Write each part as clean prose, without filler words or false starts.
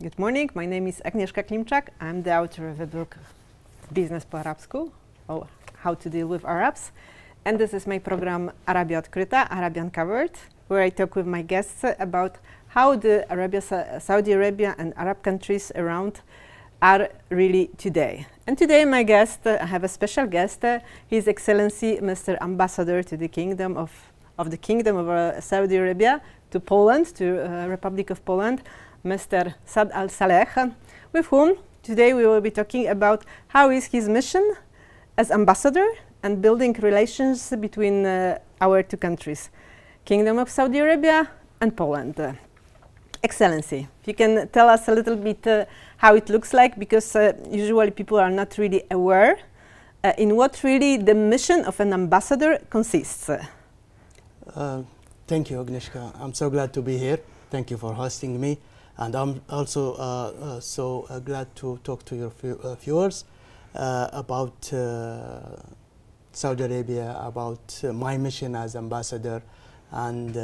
Good morning. My name is Agnieszka Klimczak. I'm the author of a book, Biznes po Arabsku, or How to Deal with Arabs. And this is my program, Arabia Odkryta, Arabian Covered, where I talk with my guests about how the Saudi Arabia and Arab countries around are really today. And today my guest, I have a special guest, His Excellency Mr. Ambassador to the Kingdom of Saudi Arabia, to Poland, to Republic of Poland, Mr. Saad Saleh, with whom today we will be talking about how is his mission as ambassador and building relations between our two countries, Kingdom of Saudi Arabia and Poland. Excellency, if you can tell us a little bit how it looks like, because usually people are not really aware in what really the mission of an ambassador consists. Thank you, Agnieszka. I'm so glad to be here. Thank you for hosting me. And I'm also so glad to talk to your viewers about Saudi Arabia, about my mission as ambassador, and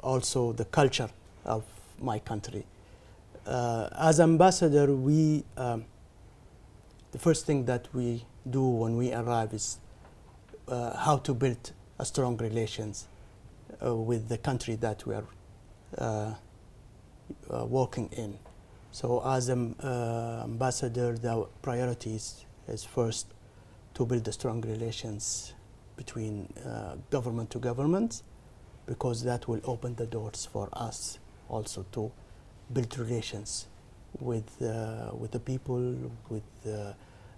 also the culture of my country. As ambassador, the first thing that we do when we arrive is how to build a strong relations with the country that we are working in. So as an ambassador, the priorities is first to build a strong relations between government to government, because that will open the doors for us also to build relations with the people, with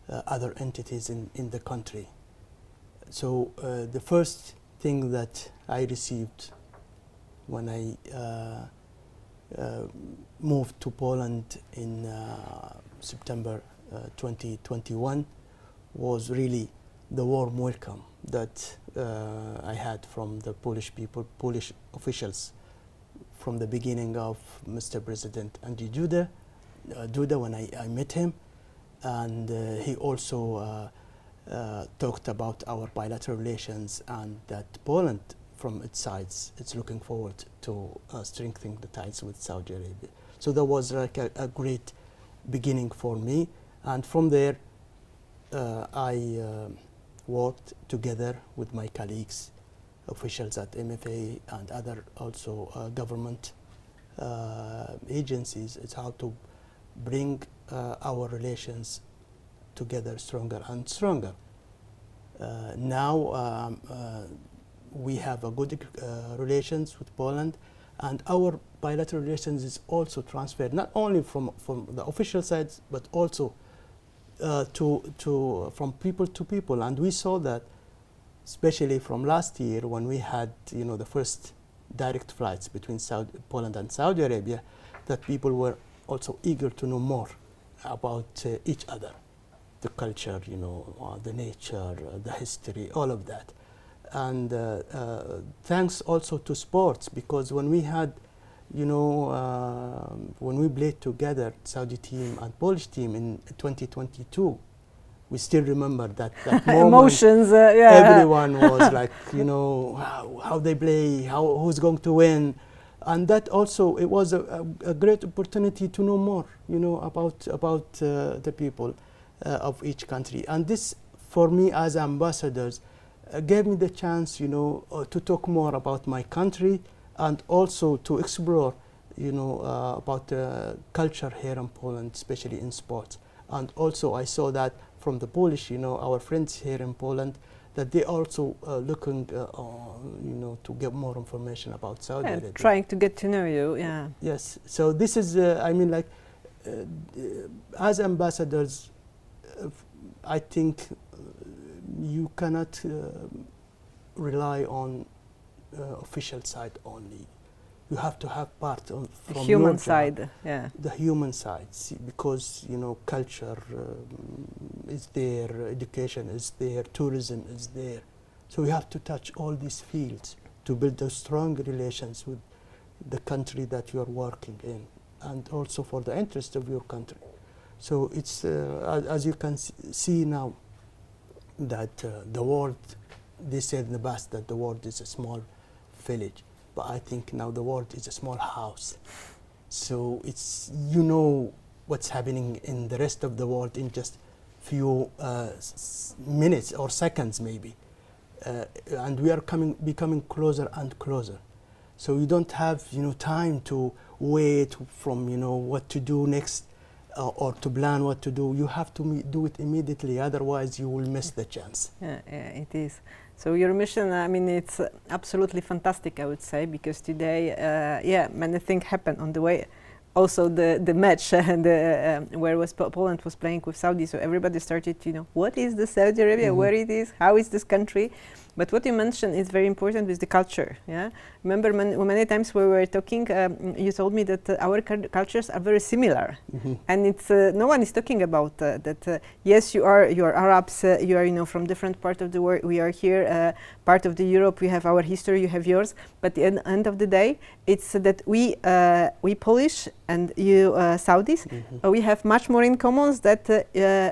other entities in the country. So the first thing that I received when I moved to Poland in September 2021 was really the warm welcome that I had from the Polish people, Polish officials, from the beginning of Mr. President Andrzej Duda when I met him, and he also talked about our bilateral relations, and that Poland, from its sides, it's looking forward to strengthening the ties with Saudi Arabia. So that was like a great beginning for me, and from there I worked together with my colleagues, officials at MFA and other also government agencies. It's how to bring our relations together stronger and stronger. Now we have a good relations with Poland, and our bilateral relations is also transferred not only from the official sides but also from people to people. And we saw that especially from last year when we had the first direct flights between Poland and Saudi Arabia, that people were also eager to know more about each other, the culture, the nature, the history, all of that. And thanks also to sports, because when we had, when we played together, Saudi team and Polish team in 2022, we still remember that moment. Emotions, yeah. Everyone was like, how they play, who's going to win. And that also, it was a great opportunity to know more, about the people of each country. And this, for me as ambassadors, gave me the chance, to talk more about my country, and also to explore, about culture here in Poland, especially in sports. And also I saw that from the Polish, our friends here in Poland, that they also looking, to get more information about Saudi Arabia. Trying to get to know you, yeah. Yes. So this is, as ambassadors, I think you cannot rely on official side only. You have to have part of from human side, yeah. The human side, because culture is there, education is there, tourism is there. So you have to touch all these fields to build those strong relations with the country that you are working in, and also for the interest of your country. So it's as you can see now, that the world, they said in the past that the world is a small village, but I think now the world is a small house. So it's, you know what's happening in the rest of the world in just few minutes or seconds maybe. And we are becoming closer and closer. So you don't have, you know, time to wait from, you know, what to do next or to plan what to do. You have to do it immediately, otherwise you will miss the chance. Yeah, it is. So your mission, I mean, it's absolutely fantastic, I would say, because today, many things happen on the way. Also, the match where Poland was playing with Saudi, so everybody started to, you know, what is the Saudi Arabia, where it is, how is this country? But what you mentioned is very important with the culture. Yeah, remember many times we were talking, you told me that our cultures are very similar, and it's no one is talking about that. Yes, you are Arabs, you are, you know, from different part of the world. We are here, part of the Europe. We have our history, you have yours. But at the end of the day, it's that we Polish and you Saudis, we have much more in common that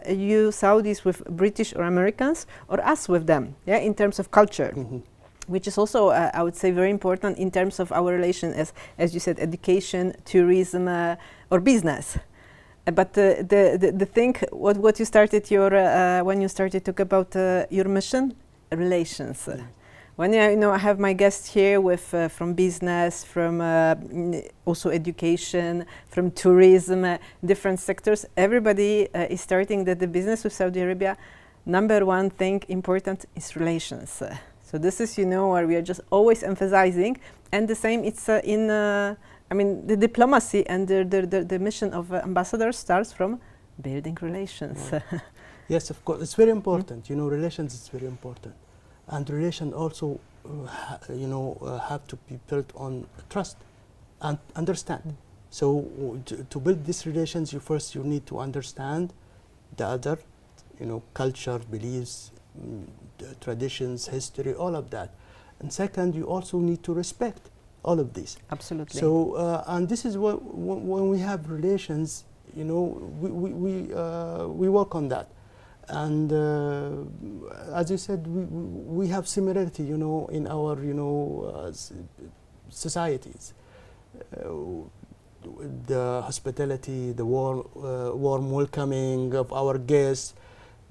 you Saudis with British or Americans, or us with them. Yeah, in terms of culture, which is also, I would say, very important in terms of our relation as you said, education, tourism, or business. But the thing, what you started your when you started to talk about your mission, relations. When you know, I have my guests here with from business, from also education, from tourism, different sectors. Everybody is starting that the business with Saudi Arabia. Number one thing important is relations. So this is, you know, where we are just always emphasizing, and the same it's in, I mean, the diplomacy and the mission of ambassadors starts from building relations. Yes, of course, it's very important. You know, relations is very important, and relations also, you know, have to be built on trust and understand. So to build these relations, you need to understand the other. You know, culture, beliefs, traditions, history, all of that. And second, you also need to respect all of these. Absolutely. So, and this is what, when we have relations, you know, we work on that. And as you said, we have similarity, you know, in our, you know, societies. The hospitality, the warm welcoming of our guests,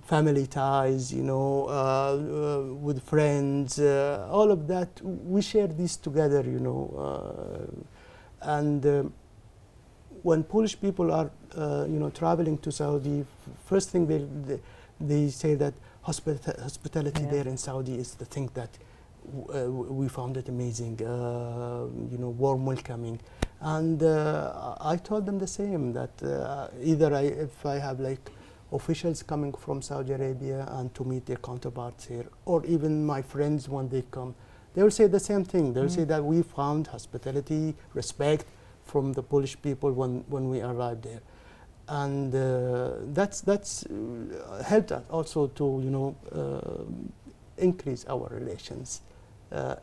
family ties, you know, with friends, all of that, we share this together, you know. And when Polish people are, you know, traveling to Saudi, first thing they say that hospitality there in Saudi is the thing that we found it amazing, you know, warm welcoming. And I told them the same, that either if I have like officials coming from Saudi Arabia and to meet their counterparts here, or even my friends when they come, they will say the same thing. They will say that we found hospitality, respect from the Polish people when we arrived there. And that's helped us also to, you know, increase our relations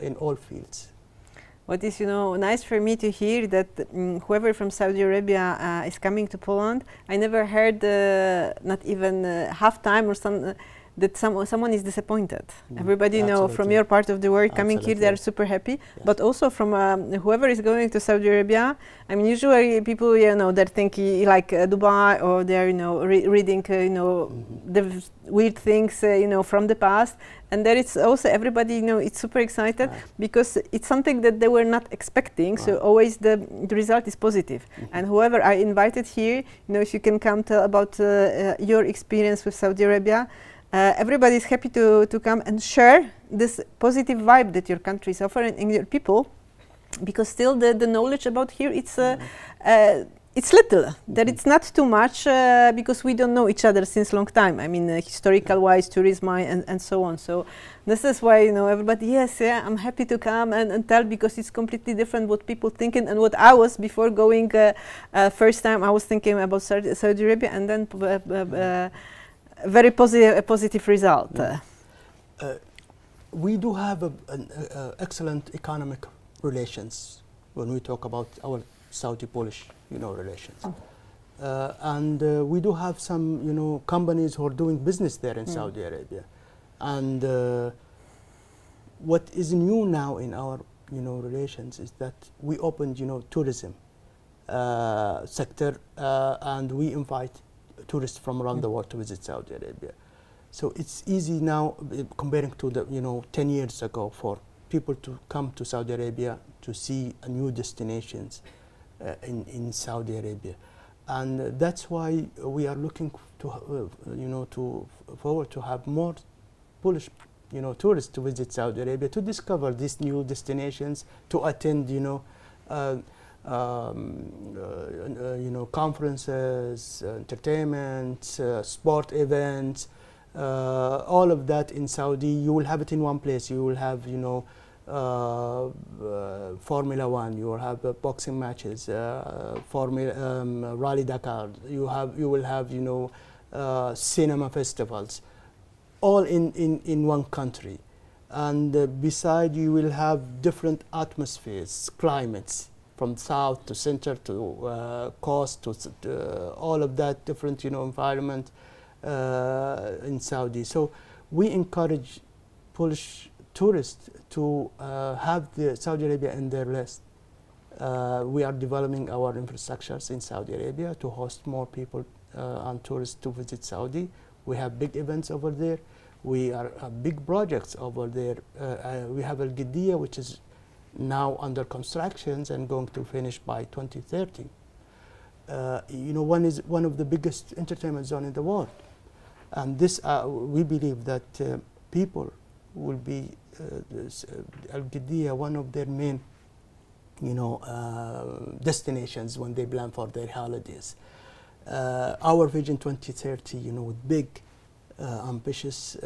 in all fields. What is, you know, nice for me to hear that whoever from Saudi Arabia is coming to Poland, I never heard, not even half time or some, that someone is disappointed. Everybody, you know, from your part of the world coming here, they are super happy. Yes. But also from whoever is going to Saudi Arabia, I mean, usually people, you know, they're thinking like Dubai, or they're, you know, reading, you know, the weird things, you know, from the past. And there is also everybody, you know, it's super excited because it's something that they were not expecting. So always the result is positive. And whoever I invited here, you know, if you can come tell about your experience with Saudi Arabia. Everybody is happy to come and share this positive vibe that your country is offering in your people, because still the knowledge about here it's little, that it's not too much, because we don't know each other since long time. I mean, historical wise, tourism and so on. So this is why, you know, everybody, I'm happy to come and tell, because it's completely different what people thinking and what I was before going. First time I was thinking about Saudi Arabia, and then very positive result. We do have an excellent economic relations when we talk about our Saudi-Polish, you know, relations. And we do have some, you know, companies who are doing business there in Saudi Arabia. And what is new now in our, you know, relations is that we opened, you know, tourism. sector, and we invite tourists from around the world to visit Saudi Arabia. So it's easy now, comparing to the 10 years ago, for people to come to Saudi Arabia to see new destinations in Saudi Arabia, and that's why we are looking to forward to have more Polish tourists to visit Saudi Arabia to discover these new destinations, to attend conferences, entertainment, sport events, all of that in Saudi. You will have it in one place. You will have Formula 1. You will have boxing matches, Rally Dakar. You will have cinema festivals, all in one country. And beside, you will have different atmospheres, climates, from south to center to coast to all of that different environment in Saudi. So we encourage Polish tourists to have Saudi Arabia in their list. We are developing our infrastructures in Saudi Arabia to host more people and tourists to visit Saudi. We have big events over there. We are big projects over there. We have Al Qiddiya, which is now under constructions and going to finish by 2030. One is one of the biggest entertainment zone in the world, and this we believe that people will be Al Qiddiya one of their main destinations when they plan for their holidays. Our Vision 2030, with big ambitious,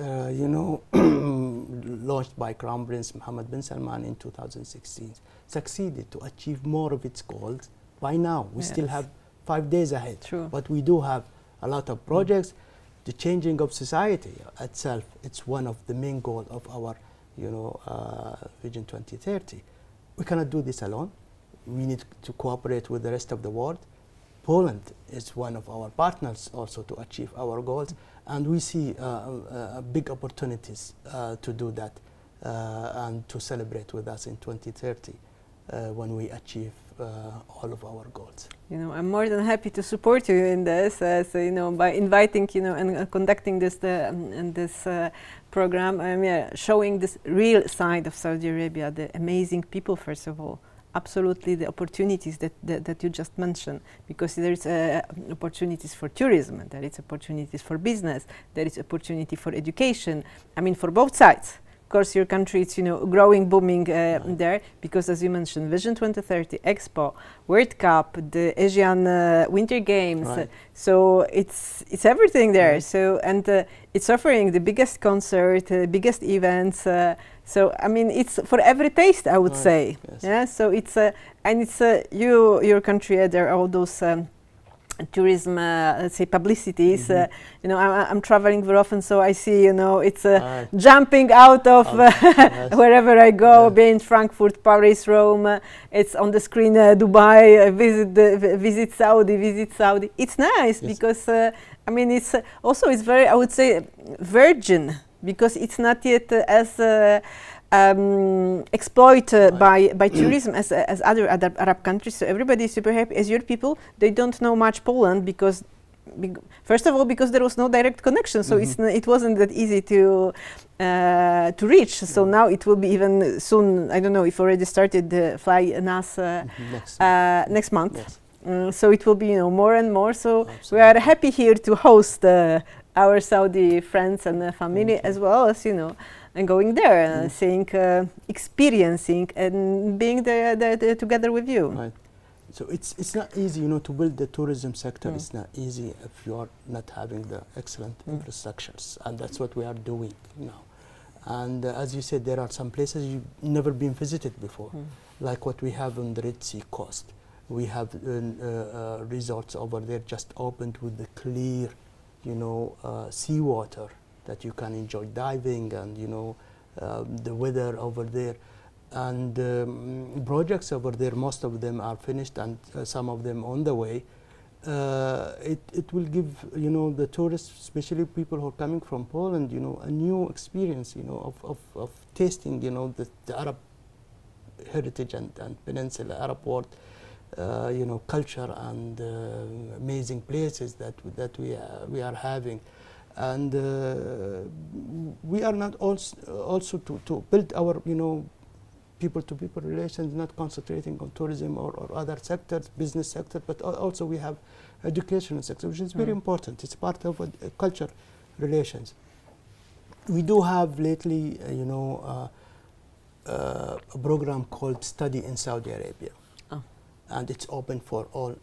launched by Crown Prince Mohammed bin Salman in 2016, succeeded to achieve more of its goals. By now, we still have 5 days ahead. True. But we do have a lot of projects. The changing of society itself, it's one of the main goals of our, Vision 2030. We cannot do this alone. We need to cooperate with the rest of the world. Poland is one of our partners also to achieve our goals, and we see big opportunities to do that and to celebrate with us in 2030 when we achieve all of our goals. I'm more than happy to support you in this, by inviting, and conducting this program, showing this real side of Saudi Arabia, the amazing people, first of all. Absolutely, the opportunities that you just mentioned, because there is opportunities for tourism, there is opportunities for business, there is opportunity for education. For both sides. Of course, your country is growing, booming there, because as you mentioned, Vision 2030, Expo, World Cup, the Asian Winter Games. Right. So it's everything there. So it's offering the biggest concert, biggest events. So it's for every taste, I would say. Yes. Yeah. So it's your country. There are all those tourism, let's say, publicities. I'm traveling very often, so I see it's jumping out of wherever I go. Be in Frankfurt, Paris, Rome. It's on the screen. Dubai. Visit Saudi. It's nice because it's also it's very, I would say, virgin, because it's not yet as exploited by tourism as other Arab countries. So everybody is super happy. As your people, they don't know much Poland because first of all, because there was no direct connection, so it wasn't that easy to reach. So now it will be even soon. I don't know if already started the fly NAS next month. Yes. So it will be more and more. So Absolutely. We are happy here to host our Saudi friends and family, as well as and going there, seeing, experiencing, and being there together with you. Right. So it's not easy, to build the tourism sector. It's not easy if you are not having the excellent infrastructures, and that's what we are doing now. And as you said, there are some places you've never been visited before, like what we have on the Red Sea coast. We have resorts over there just opened with the clear, seawater that you can enjoy diving, and the weather over there, and projects over there. Most of them are finished, and some of them on the way. It will give the tourists, especially people who are coming from Poland, a new experience, of tasting the Arab heritage and peninsula Arab world culture and amazing places that we are having, and we are not also to build our people-to-people relations, not concentrating on tourism or other sectors, business sector, but also we have educational sector, which is very important. It's part of culture relations. We do have lately, a program called Study in Saudi Arabia. And it's open for all,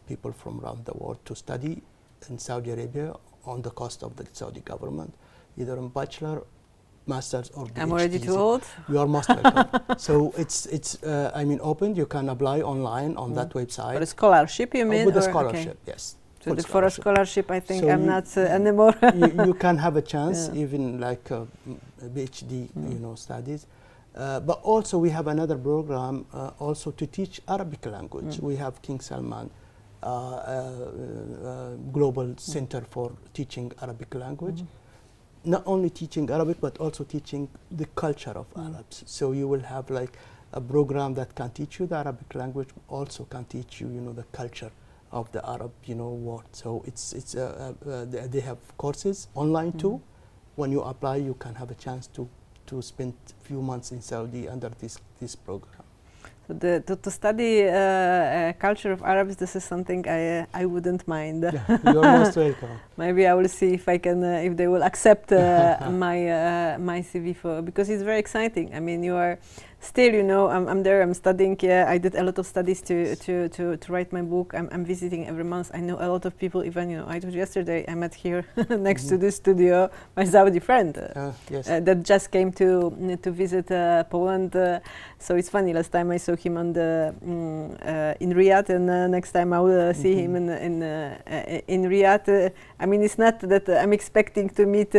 people from around the world to study in Saudi Arabia on the cost of the Saudi government, either in bachelor, master's, or PhD. I'm already too old. You are most welcome. So it's open. You can apply online on that website. For a scholarship, you mean? With a scholarship, yes. So for a scholarship, I think so I'm not anymore. you can have a chance, even like a PhD, studies. But also we have another program also to teach Arabic language. We have King Salman Global Center for Teaching Arabic Language. Not only teaching Arabic, but also teaching the culture of Arabs. So you will have like a program that can teach you the Arabic language, also can teach you, the culture of the Arab, world. So they have courses online too. When you apply, you can have a chance to spend a few months in Saudi under this program. So to study culture of Arabs, this is something I wouldn't mind. Yeah, you're most welcome. Maybe I will see if I can, if they will accept my CV because it's very exciting. I mean, you are still, I'm there, I'm studying. I did a lot of studies to write my book. I'm visiting every month. I know a lot of people. Even I told you yesterday I met here next to this studio my Saudi friend that just came to visit Poland. So it's funny. Last time I saw him on in Riyadh, and next time I will see him in Riyadh. I mean, it's not that I'm expecting to meet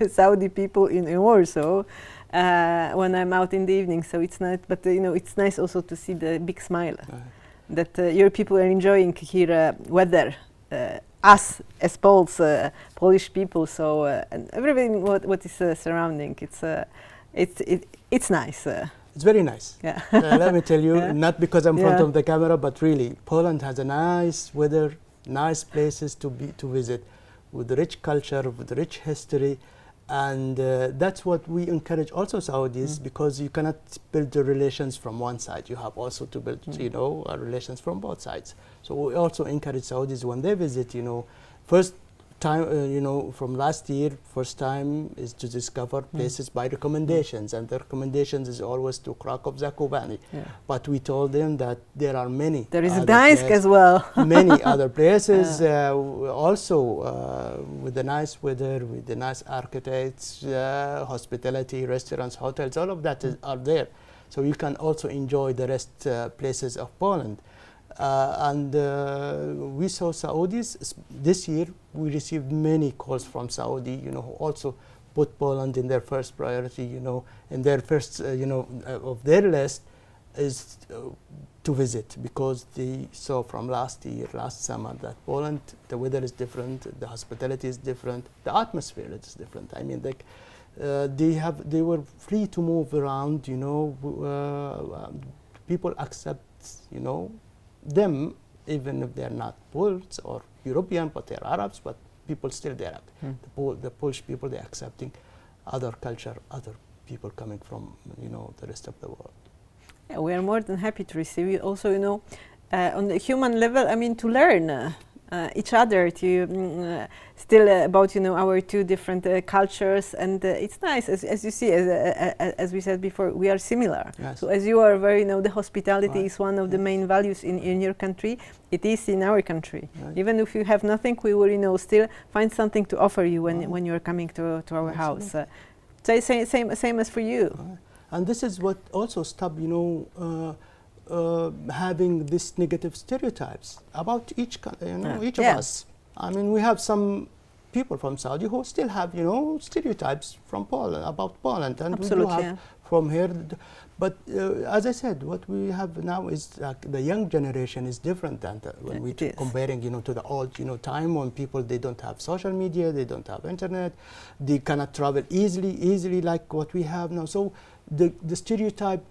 Saudi people in Warsaw when I'm out in the evening. So it's not, but it's nice also to see the big smile that your people are enjoying here weather. Us as Poles, Polish people. So and everything what is surrounding. It's nice. It's very nice. Yeah. Let me tell you, not because I'm in front of the camera, but really, Poland has a nice weather, nice places to visit, with rich culture, with rich history, and that's what we encourage also Saudis, because you cannot build the relations from one side. You have also to build, relations from both sides. So we also encourage Saudis when they visit, first time, from last year, first time is to discover places by recommendations, and the recommendations is always to Krakow, Zakopane. But we told them that there are many. There is Gdańsk as well. Many other places also with the nice weather, with the nice architects, hospitality, restaurants, hotels, all of that are there. So you can also enjoy the rest places of Poland. And we saw Saudis this year. We received many calls from Saudi, who also put Poland in their first priority, in their first, of their list is to visit, because they saw from last summer, that Poland, the weather is different, the hospitality is different, the atmosphere is different. I mean, like they were free to move around, people accept, them, even if they're not Poles or European, but they're Arabs, but people still there. The Polish people, they're accepting other culture, other people coming from, the rest of the world. Yeah, we are more than happy to receive you. Also, on the human level, I mean, to learn each other, to still about our two different cultures, and it's nice as you see, as we said before, we are similar. Yes. So as you are very, the hospitality is one of the main values in your country. It is in our country. Right. Even if you have nothing, we will still find something to offer you when you're coming to our house. Same as for you. Right. And this is what also stopped having this negative stereotypes about each of us. I mean, we have some people from Saudi who still have, stereotypes from Poland, about Poland, and absolutely, we do have from here. But as I said, what we have now is the young generation is different than when we comparing, to the old, time when people, they don't have social media, they don't have internet, they cannot travel easily like what we have now. So the stereotype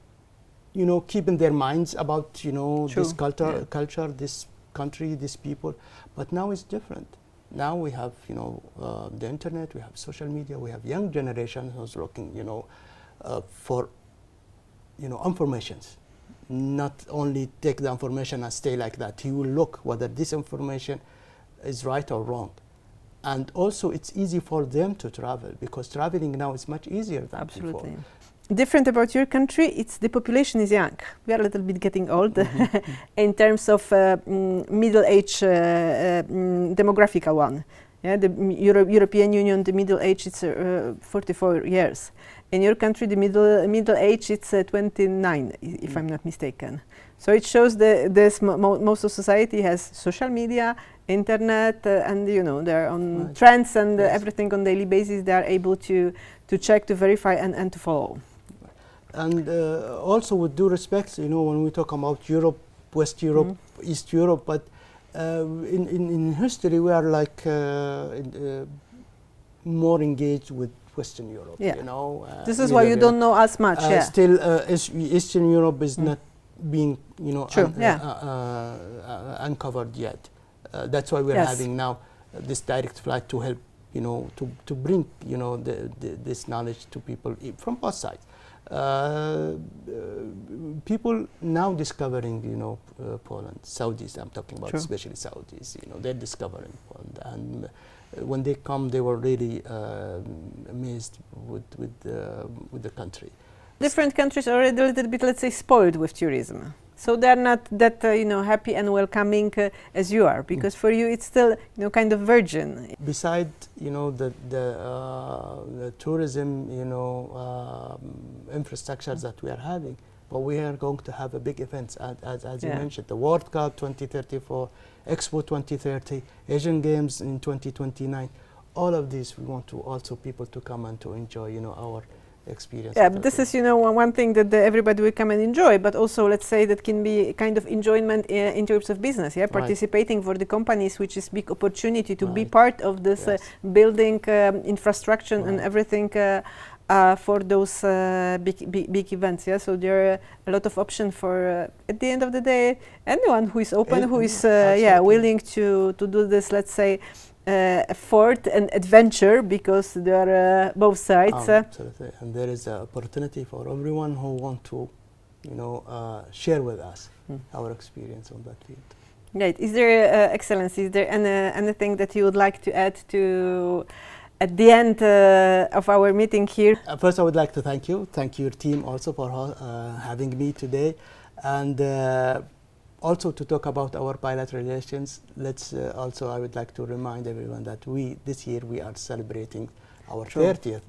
you know, keep in their minds about, you know, True. this culture, this country, these people. But now it's different. Now we have, you know, the internet, we have social media, we have young generation who's looking, you know, for, you know, informations. Not only take the information and stay like that. He will look whether this information is right or wrong. And also it's easy for them to travel, because traveling now is much easier than Absolutely. before. Different about your country, it's the population is young. We are a little bit getting old in terms of middle age demographical one. Yeah, the European Union, the middle age is 44 years. In your country, the middle age it's 29, if I'm not mistaken. So it shows most of society has social media, internet, and you know they're on trends and everything on daily basis. They are able to check, to verify, and to follow. And also, with due respect, you know, when we talk about Europe, West Europe, East Europe, but in history we are like more engaged with Western Europe. Yeah. You know, this is why you don't know as much. Still, Eastern Europe is not being, you know, uncovered yet. That's why we're having now this direct flight to help, you know, to bring, you know, this knowledge to people from both sides. People now discovering, you know, Poland, Saudis, I'm talking about, especially Saudis, you know, they're discovering Poland, and when they come, they were really amazed with the country. Different countries are a little bit, let's say, spoiled with tourism. So they're not that you know, happy and welcoming as you are, because for you it's still, you know, kind of virgin. Beside, you know, the tourism, you know, infrastructures that we are having, but we are going to have a big events, as you mentioned, the World Cup 2034, Expo 2030, Asian Games in 2029. All of these we want to also people to come and to enjoy, you know, our experience. Yeah, but this is, you know, one thing that everybody will come and enjoy, but also, let's say, that can be kind of enjoyment in terms of business. Yeah, participating for the companies, which is big opportunity to be part of this building infrastructure and everything for those big events. Yeah, so there are a lot of options for at the end of the day, anyone who is open, who is willing to do this, let's say, effort and adventure, because there are both sides. Absolutely, and there is an opportunity for everyone who want to, you know, share with us our experience on that field. Right. Is there, Excellency, is there anything that you would like to add to at the end of our meeting here? First, I would like to thank your team also for having me today, and also to talk about our bilateral relations. Let's also, I would like to remind everyone that this year we are celebrating our 30th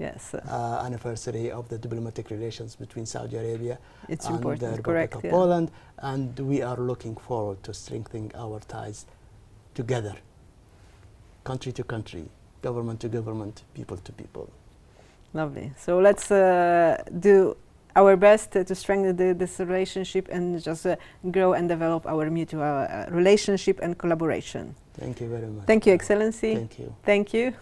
anniversary of the diplomatic relations between Saudi Arabia and the Republic of Poland, and we are looking forward to strengthening our ties together, country to country, government to government, people to people. Lovely. So let's do our best to strengthen this relationship and just grow and develop our mutual relationship and collaboration. Thank you very much. Thank you, Excellency. Thank you. Thank you.